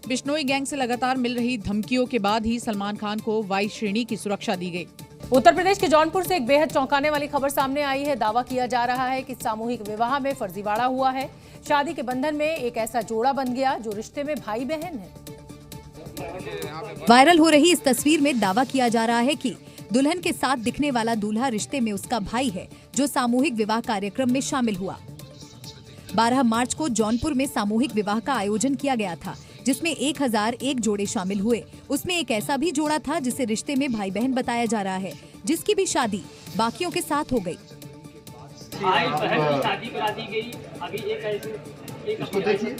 बिश्नोई गैंग से लगातार मिल रही धमकियों के बाद ही सलमान खान को वाई श्रेणी की सुरक्षा दी गई। उत्तर प्रदेश के जौनपुर से एक बेहद चौंकाने वाली खबर सामने आई है। दावा किया जा रहा है कि सामूहिक विवाह में फर्जीवाड़ा हुआ है। शादी के बंधन में एक ऐसा जोड़ा बन गया जो रिश्ते में भाई बहन है। वायरल हो रही इस तस्वीर में दावा किया जा रहा है कि दुल्हन के साथ दिखने वाला दूल्हा रिश्ते में उसका भाई है, जो सामूहिक विवाह कार्यक्रम में शामिल हुआ। 12 मार्च को जौनपुर में सामूहिक विवाह का आयोजन किया गया था, जिसमें 1001 जोड़े शामिल हुए। उसमें एक ऐसा भी जोड़ा था जिसे रिश्ते में भाई बहन बताया जा रहा है, जिसकी भी शादी बाकियों के साथ हो गई। भाई बहन की शादी करा दी गई। अभी इसको देखिए,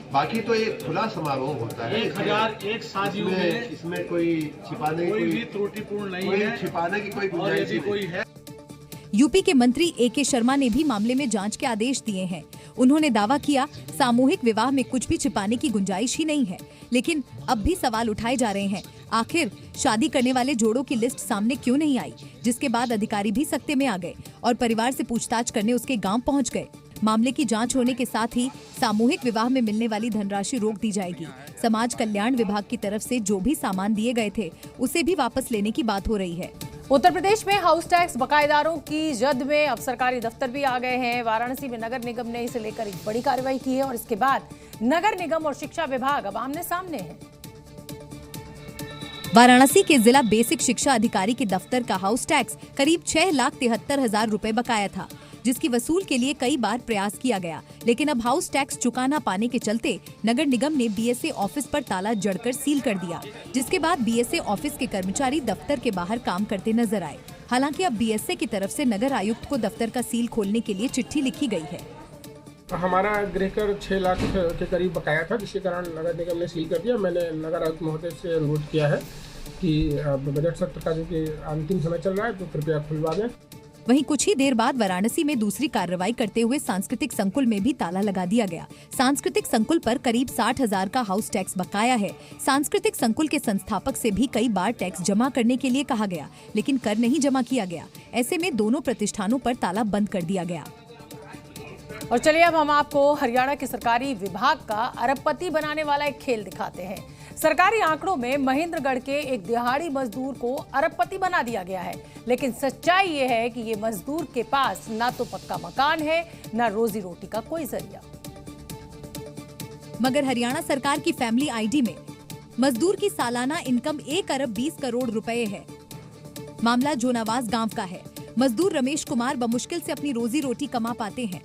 बाकी तो एक खुला समारोह होता है। 1001 शादियों में इसमें कोई छिपाने की कोई भी त्रुटिपूर्ण नहीं है, छिपाने की कोई गुंजाइश नहीं है। यूपी के मंत्री AK शर्मा ने भी मामले में जांच के आदेश दिए हैं। उन्होंने दावा किया, सामूहिक विवाह में कुछ भी छिपाने की गुंजाइश ही नहीं है, लेकिन अब भी सवाल उठाए जा रहे हैं। आखिर शादी करने वाले जोड़ों की लिस्ट सामने क्यों नहीं आई, जिसके बाद अधिकारी भी सकते में आ गए और परिवार से पूछताछ करने उसके गांव पहुंच गए। मामले की जांच होने के साथ ही सामूहिक विवाह में मिलने वाली धनराशि रोक दी जाएगी। समाज कल्याण विभाग की तरफ से जो भी सामान दिए गए थे उसे भी वापस लेने की बात हो रही है। उत्तर प्रदेश में हाउस टैक्स बकायेदारों की जद में अब सरकारी दफ्तर भी आ गए हैं। वाराणसी में नगर निगम ने इसे लेकर एक बड़ी कार्रवाई की है और इसके बाद नगर निगम और शिक्षा विभाग अब आमने सामने है। वाराणसी के जिला बेसिक शिक्षा अधिकारी के दफ्तर का हाउस टैक्स करीब 6,73,000 रुपए बकाया था, जिसकी वसूल के लिए कई बार प्रयास किया गया, लेकिन अब हाउस टैक्स चुका न पाने के चलते नगर निगम ने BSA ऑफिस पर ताला जड़कर सील कर दिया, जिसके बाद BSA ऑफिस के कर्मचारी दफ्तर के बाहर काम करते नजर आए। हालांकि अब BSA की तरफ से नगर आयुक्त को दफ्तर का सील खोलने के लिए चिट्ठी लिखी गई है। हमारा गृह कर 6 लाख के करीब बकाया था, जिसके कारण नगर निगम ने सील कर दिया। मैंने नगर आयुक्त महोदय से अनुरोध किया है कि बजट सत्र का जो कि अंतिम समय चल रहा है तो कृपया खुलवा दें। वहीं कुछ ही देर बाद वाराणसी में दूसरी कार्रवाई करते हुए सांस्कृतिक संकुल में भी ताला लगा दिया गया। सांस्कृतिक संकुल पर करीब 60,000 का हाउस टैक्स बकाया है। सांस्कृतिक संकुल के संस्थापक से भी कई बार टैक्स जमा करने के लिए कहा गया, लेकिन कर नहीं जमा किया गया। ऐसे में दोनों प्रतिष्ठानों पर ताला बंद कर दिया गया। और चलिए अब हम आपको हरियाणा के सरकारी विभाग का अरबपति बनाने वाला एक खेल दिखाते हैं। सरकारी आंकड़ों में महेंद्रगढ़ के एक दिहाड़ी मजदूर को अरबपति बना दिया गया है, लेकिन सच्चाई ये है कि ये मजदूर के पास ना तो पक्का मकान है, ना रोजी रोटी का कोई जरिया। मगर हरियाणा सरकार की फैमिली आईडी में मजदूर की सालाना इनकम 1 अरब 20 करोड़ रुपए है। मामला जोनावास गांव का है। मजदूर रमेश कुमार बमुश्किल से अपनी रोजी रोटी कमा पाते हैं,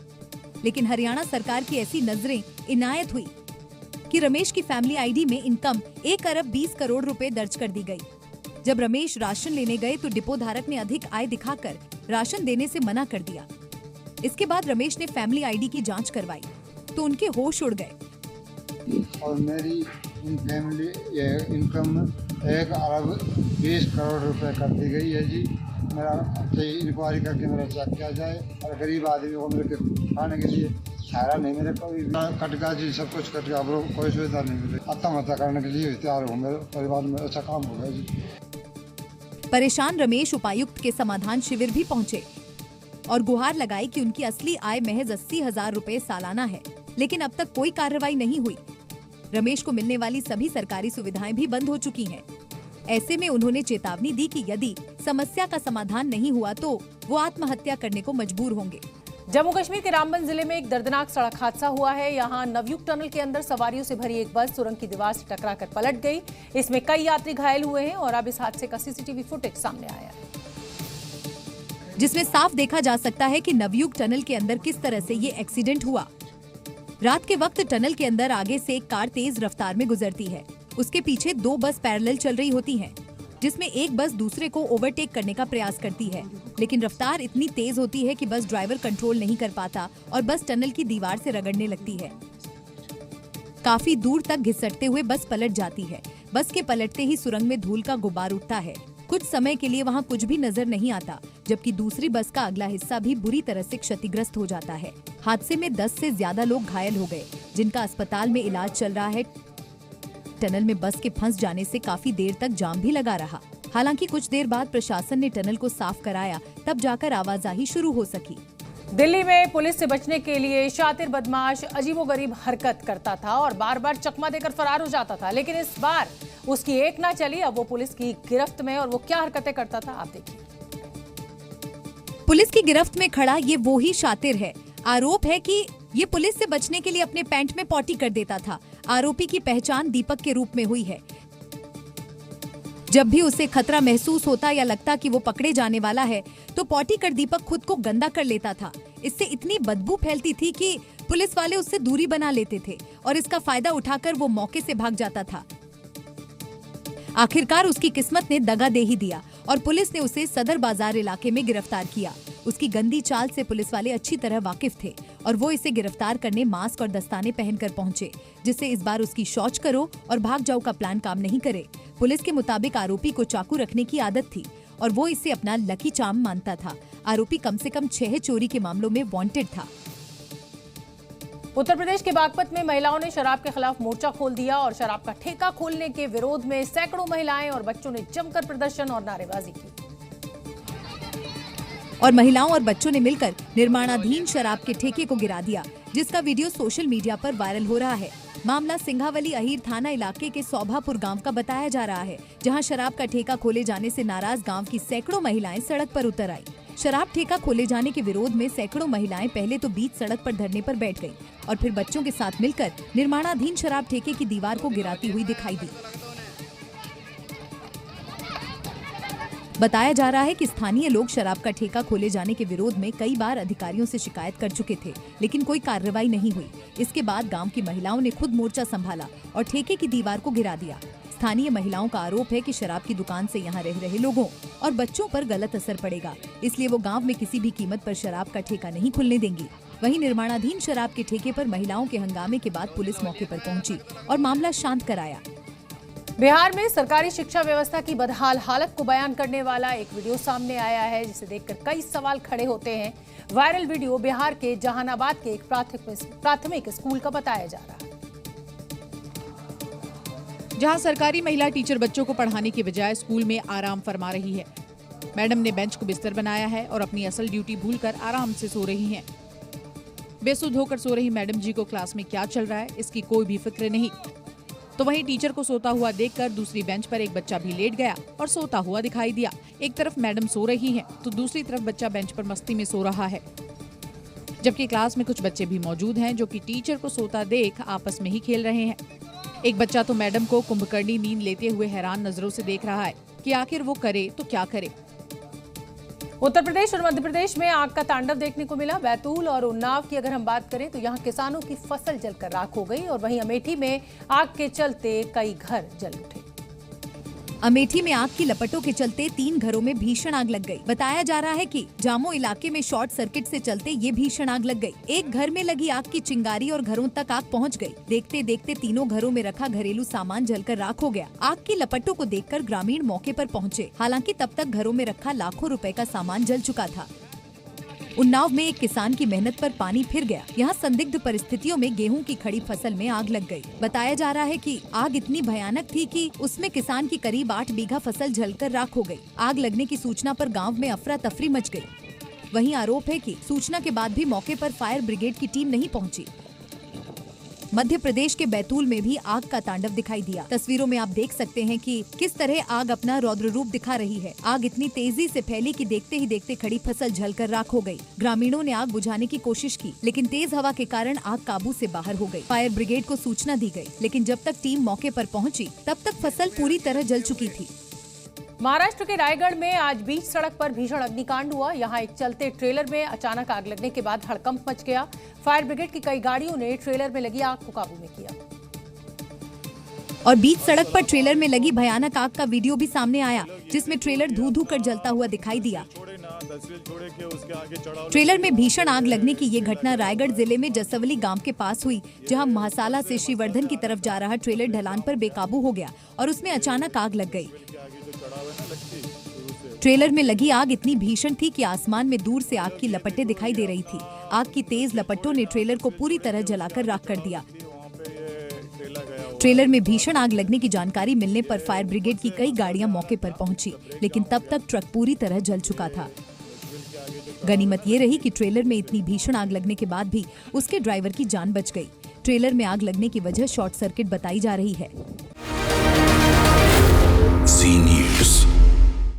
लेकिन हरियाणा सरकार की ऐसी नजरें इनायत हुई कि रमेश की फैमिली आईडी में इनकम 1 अरब 20 करोड़ रुपए दर्ज कर दी गई। जब रमेश राशन लेने गए तो डिपो धारक ने अधिक आय दिखाकर राशन देने से मना कर दिया। इसके बाद रमेश ने फैमिली आईडी की जांच करवाई तो उनके होश उड़ गए। और मेरी फैमिली इनकम 1 अरब 20 करोड़ रुपए कर दी गई है जी। मेरा इंक्वायरी करके मेरा चेक किया जाए, और गरीब आदमी को मेरे खाने के लिए ठहरा नहीं, मेरे कोई कट गया जी, सब कुछ कट गया। अब लोग कोई सुविधा नहीं मिली। आत्महत्या करने के लिए तैयार हूँ। मेरे परिवार में अच्छा काम हो गया जी। परेशान रमेश उपायुक्त के समाधान शिविर भी पहुंचे और गुहार लगाई कि उनकी असली आय महज 80,000 रुपए सालाना है, लेकिन अब तक कोई कार्रवाई नहीं हुई। रमेश को मिलने वाली सभी सरकारी सुविधाएं भी बंद हो चुकी हैं। ऐसे में उन्होंने चेतावनी दी कि यदि समस्या का समाधान नहीं हुआ तो वो आत्महत्या करने को मजबूर होंगे। जम्मू कश्मीर के रामबन जिले में एक दर्दनाक सड़क हादसा हुआ है। यहाँ नवयुग टनल के अंदर सवारियों से भरी एक बस सुरंग की दीवार से टकराकर पलट गई। इसमें कई यात्री घायल हुए हैं और अब इस हादसे का सीसीटीवी फुटेज सामने आया है, जिसमें साफ देखा जा सकता है कि नवयुग टनल के अंदर किस तरह से ये एक्सीडेंट हुआ। रात के वक्त टनल के अंदर आगे से एक कार तेज रफ्तार में गुजरती है। उसके पीछे 2 बस पैरेलल चल रही होती हैं, जिसमें एक बस दूसरे को ओवरटेक करने का प्रयास करती है, लेकिन रफ्तार इतनी तेज होती है कि बस ड्राइवर कंट्रोल नहीं कर पाता और बस टनल की दीवार से रगड़ने लगती है। काफी दूर तक घिसटते हुए बस पलट जाती है। बस के पलटते ही सुरंग में धूल का गुब्बार उठता है। कुछ समय के लिए वहाँ कुछ भी नजर नहीं आता, जबकि दूसरी बस का अगला हिस्सा भी बुरी तरह से क्षतिग्रस्त हो जाता है। हादसे में 10 से ज्यादा लोग घायल हो गए, जिनका अस्पताल में इलाज चल रहा है। टनल में बस के फंस जाने से काफी देर तक जाम भी लगा रहा। हालांकि कुछ देर बाद प्रशासन ने टनल को साफ कराया, तब जाकर आवाजाही शुरू हो सकी। दिल्ली में पुलिस से बचने के लिए शातिर बदमाश अजीबोगरीब हरकत करता था और बार बार चकमा देकर फरार हो जाता था, लेकिन इस बार उसकी एक ना चली। अब वो पुलिस की गिरफ्त में और वो क्या हरकतें करता था, आप देखिए। पुलिस की गिरफ्त में खड़ा ये वो ही शातिर है। आरोप है कि ये पुलिस से बचने के लिए अपने पैंट में पॉटी कर देता था। आरोपी की पहचान दीपक के रूप में हुई है। जब भी उसे खतरा महसूस होता या लगता कि वो पकड़े जाने वाला है, तो पॉटी कर दीपक खुद को गंदा कर लेता था। इससे इतनी बदबू फैलती थी कि पुलिस वाले उससे दूरी बना लेते थे और इसका फायदा उठाकर वो मौके से भाग जाता था। आखिरकार उसकी किस्मत ने दगा दे ही दिया और पुलिस ने उसे सदर बाजार इलाके में गिरफ्तार किया। उसकी गंदी चाल से पुलिस वाले अच्छी तरह वाकिफ थे और वो इसे गिरफ्तार करने मास्क और दस्ताने पहनकर पहुंचे, जिससे इस बार उसकी शौच करो और भाग जाओ का प्लान काम नहीं करे। पुलिस के मुताबिक आरोपी को चाकू रखने की आदत थी और वो इसे अपना लकी चार्म मानता था। आरोपी कम से कम 6 चोरी के मामलों में वांटेड था। उत्तर प्रदेश के बागपत में महिलाओं ने शराब के खिलाफ मोर्चा खोल दिया और शराब का ठेका खोलने के विरोध में सैकड़ों महिलाएं और बच्चों ने जमकर प्रदर्शन और नारेबाजी की। और महिलाओं और बच्चों ने मिलकर निर्माणाधीन शराब के ठेके को गिरा दिया, जिसका वीडियो सोशल मीडिया पर वायरल हो रहा है। मामला सिंघावली अहीर थाना इलाके के सौभापुर गांव का बताया जा रहा है, जहां शराब का ठेका खोले जाने से नाराज गांव की सैकड़ों महिलाएं सड़क पर उतर आई। शराब ठेका खोले जाने के विरोध में सैकड़ों महिलाएं पहले तो बीच सड़क पर धरने पर बैठ गईं और फिर बच्चों के साथ मिलकर निर्माणाधीन शराब ठेके की दीवार को गिराती हुई दिखाई दी। बताया जा रहा है कि स्थानीय लोग शराब का ठेका खोले जाने के विरोध में कई बार अधिकारियों से शिकायत कर चुके थे, लेकिन कोई कार्रवाई नहीं हुई। इसके बाद गांव की महिलाओं ने खुद मोर्चा संभाला और ठेके की दीवार को गिरा दिया। स्थानीय महिलाओं का आरोप है कि शराब की दुकान से यहां रह रहे लोगों और बच्चों पर गलत असर पड़ेगा, इसलिए वो गांव में किसी भी कीमत पर शराब का ठेका नहीं खुलने देंगी। वहीं निर्माणाधीन शराब के ठेके पर महिलाओं के हंगामे के बाद पुलिस मौके पर पहुंची और मामला शांत कराया। बिहार में सरकारी शिक्षा व्यवस्था की बदहाल हालत को बयान करने वाला एक वीडियो सामने आया है, जिसे देखकर कई सवाल खड़े होते हैं। वायरल वीडियो बिहार के जहानाबाद के एक प्राथमिक स्कूल का बताया जा रहा है, जहां सरकारी महिला टीचर बच्चों को पढ़ाने के बजाय स्कूल में आराम फरमा रही है। मैडम ने बेंच को बिस्तर बनाया है और अपनी असल ड्यूटी भूलकर आराम से सो रही हैं। बेसुध होकर सो रही मैडम जी को क्लास में क्या चल रहा है इसकी कोई भी फिक्र नहीं। तो वहीं टीचर को सोता हुआ देखकर दूसरी बेंच पर एक बच्चा भी लेट गया और सोता हुआ दिखाई दिया। एक तरफ मैडम सो रही हैं, तो दूसरी तरफ बच्चा बेंच पर मस्ती में सो रहा है, जबकि क्लास में कुछ बच्चे भी मौजूद हैं जो कि टीचर को सोता देख आपस में ही खेल रहे हैं। एक बच्चा तो मैडम को कुंभकर्णी नींद लेते हुए हैरान नजरों से देख रहा है कि आखिर वो करे तो क्या करे। उत्तर प्रदेश और मध्य प्रदेश में आग का तांडव देखने को मिला। बैतूल और उन्नाव की अगर हम बात करें तो यहां किसानों की फसल जलकर राख हो गई और वहीं अमेठी में आग के चलते कई घर जल उठे। अमेठी में आग की लपटों के चलते 3 घरों में भीषण आग लग गई। बताया जा रहा है कि जामो इलाके में शॉर्ट सर्किट से चलते ये भीषण आग लग गई। एक घर में लगी आग की चिंगारी और घरों तक आग पहुंच गई। देखते देखते तीनों घरों में रखा घरेलू सामान जलकर राख हो गया। आग की लपटों को देखकर ग्रामीण मौके पर पहुंचे। हालांकि तब तक घरों में रखा लाखों रुपए का सामान जल चुका था। उन्नाव में एक किसान की मेहनत पर पानी फिर गया। यहाँ संदिग्ध परिस्थितियों में गेहूं की खड़ी फसल में आग लग गई। बताया जा रहा है कि आग इतनी भयानक थी कि उसमें किसान की करीब 8 बीघा फसल जलकर राख हो गई। आग लगने की सूचना पर गांव में अफरा तफरी मच गई। वहीं आरोप है कि सूचना के बाद भी मौके पर फायर ब्रिगेड की टीम नहीं पहुंची। मध्य प्रदेश के बैतूल में भी आग का तांडव दिखाई दिया। तस्वीरों में आप देख सकते हैं कि किस तरह आग अपना रौद्र रूप दिखा रही है। आग इतनी तेजी से फैली कि देखते ही देखते खड़ी फसल जलकर राख हो गई। ग्रामीणों ने आग बुझाने की कोशिश की, लेकिन तेज हवा के कारण आग काबू से बाहर हो गई। फायर ब्रिगेड को सूचना दी गई, लेकिन जब तक टीम मौके पर पहुंची तब तक फसल पूरी तरह जल चुकी थी। महाराष्ट्र के रायगढ़ में आज बीच सड़क पर भीषण अग्निकांड हुआ। यहां एक चलते ट्रेलर में अचानक आग लगने के बाद हड़कंप मच गया। फायर ब्रिगेड की कई गाड़ियों ने ट्रेलर में लगी आग को काबू में किया। और बीच सड़क पर ट्रेलर में लगी भयानक आग का वीडियो भी सामने आया, जिसमें ट्रेलर धू-धू कर जलता हुआ दिखाई दिया। ट्रेलर में भीषण आग लगने की ये घटना रायगढ़ जिले में जसवली गांव के पास हुई, जहां महासाला से श्रीवर्धन की तरफ जा रहा ट्रेलर ढलान पर बेकाबू हो गया और उसमें अचानक आग लग गई। ट्रेलर में लगी आग इतनी भीषण थी कि आसमान में दूर से आग की लपटें दिखाई दे रही थी। आग की तेज लपटों ने ट्रेलर को पूरी तरह जलाकर राख कर दिया। ट्रेलर में भीषण आग लगने की जानकारी मिलने पर फायर ब्रिगेड की कई गाड़ियां मौके पर पहुंची, लेकिन तब तक ट्रक पूरी तरह जल चुका था। गनीमत ये रही कि ट्रेलर में इतनी भीषण आग लगने के बाद भी उसके ड्राइवर की जान बच गई। ट्रेलर में आग लगने की वजह शॉर्ट सर्किट बताई जा रही है।